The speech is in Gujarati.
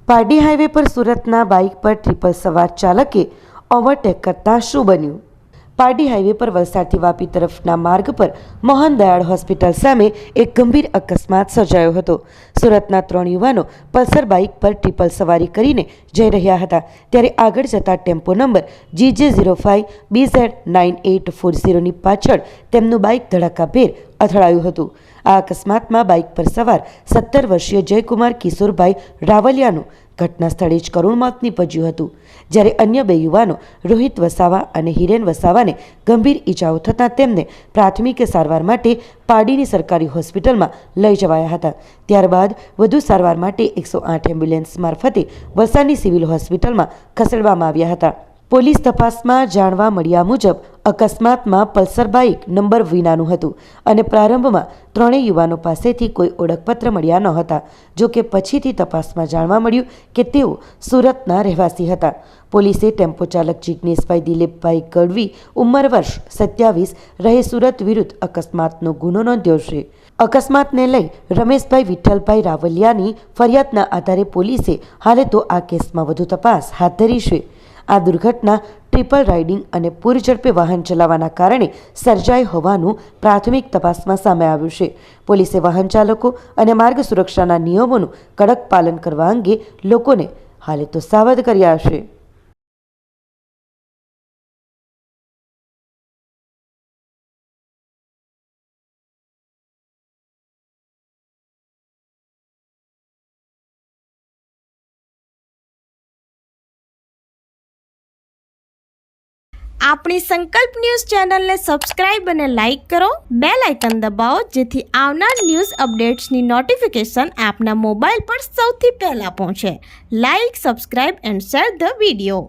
પારડી હાઈવે પર સુરતના બાઇક પર ટ્રિપલ સવાર ચાલકે ઓવરટેક કરતા શું બન્યું? પારડી હાઈવે પર વલસાડથી વાપી તરફના માર્ગ પર મોહન દયાળ હોસ્પિટલ સામે એક ગંભીર અકસ્માત સર્જાયો હતો. સુરતના 3 યુવાનો પલ્સર બાઇક પર ટ્રિપલ સવારી કરીને જઈ રહ્યા હતા ત્યારે આગળ જતા ટેમ્પો નંબર GJ05BZ9840ની પાછળ તેમનું બાઇક ધડાકાભેર અથડાયું હતું. આ અકસ્માતમાં બાઇક પર સવાર 17 વર્ષીય જયકુમાર કિશોરભાઈ રાવલિયાનું ઘટના સ્થળે જ કરુણ મોત નીપજ્યું હતું, જ્યારે અન્ય 2 યુવાનો રોહિત વસાવા અને હિરેન વસાવાને ગંભીર ઈજાઓ થતાં તેમને પ્રાથમિક સારવાર માટે પારડીની સરકારી હોસ્પિટલમાં લઈ જવાયા હતા. ત્યારબાદ વધુ સારવાર માટે 108 એમ્બ્યુલન્સ મારફતે વલસાડની સિવિલ હોસ્પિટલમાં ખસેડવામાં આવ્યા હતા. પોલીસ તપાસમાં જાણવા મળ્યા મુજબ અકસ્માતમાં પલ્સર બાઇક નંબર વિનાનું હતું અને પ્રારંભમાં 3 યુવાનો પાસેથી કોઈ ઓળખપત્ર મળ્યા ન હતા. જોકે પછીથી તપાસમાં જાણવા મળ્યું કે તેઓ સુરતના રહેવાસી હતા. પોલીસે ટેમ્પો ચાલક જિગ્નેશભાઈ દિલીપભાઈ ગઢવી ઉંમર વર્ષ 27 રહે સુરત વિરુદ્ધ અકસ્માતનો ગુનો નોંધ્યો છે. અકસ્માતને લઈ રમેશભાઈ વિઠ્ઠલભાઈ રાવલિયાની ફરિયાદના આધારે પોલીસે હાલે તો આ કેસમાં વધુ તપાસ હાથ ધરી છે. આ દુર્ઘટના ટ્રિપલ રાઇડિંગ અને પૂરઝડપે વાહન ચલાવવાના કારણે સર્જાઈ હોવાનું પ્રાથમિક તપાસમાં સામે આવ્યું છે. પોલીસે વાહન ચાલકો અને માર્ગ સુરક્ષાના નિયમોનું કડક પાલન કરવા અંગે લોકોને હાલે તો સાવધ કર્યા છે. આપણી સંકલ્પ ન્યૂઝ ચેનલને સબસ્ક્રાઇબ અને લાઇક કરો, બેલ આઇકન દબાવો જેથી આવનાર ન્યૂઝ અપડેટ્સની નોટિફિકેશન આપના મોબાઈલ પર સૌથી પહેલા પહોંચે. Like, subscribe and share the video.